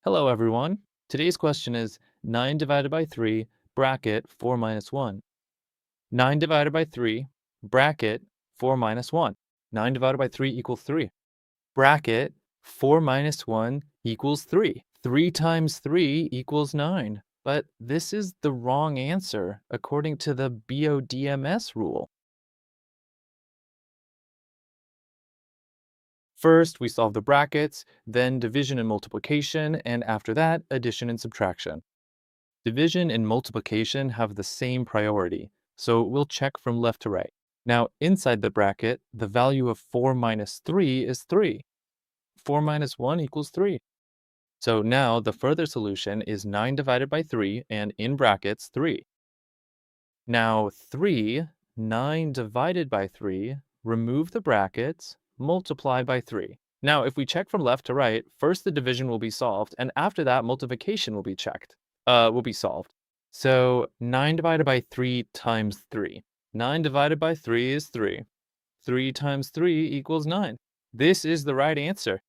Hello everyone. Today's question is 9 divided by 3, bracket 4 minus 1. 9 divided by 3, bracket 4 minus 1. 9 divided by 3 equals 3. Bracket 4 minus 1 equals 3. 3 times 3 equals 9. But this is the wrong answer according to the BODMS rule. First, we solve the brackets, then division and multiplication, and after that, addition and subtraction. Division and multiplication have the same priority, so we'll check from left to right. Now, inside the bracket, the value of 4 minus 3 is 3. 4 minus 1 equals 3. So now the further solution is 9 divided by 3, and in brackets, 3. Now 9 divided by 3, remove the brackets, multiply by 3. Now, if we check from left to right, first the division will be solved, and after that, multiplication will be solved. So 9 divided by 3 times 3. 9 divided by 3 is 3. 3 times 3 equals 9. This is the right answer.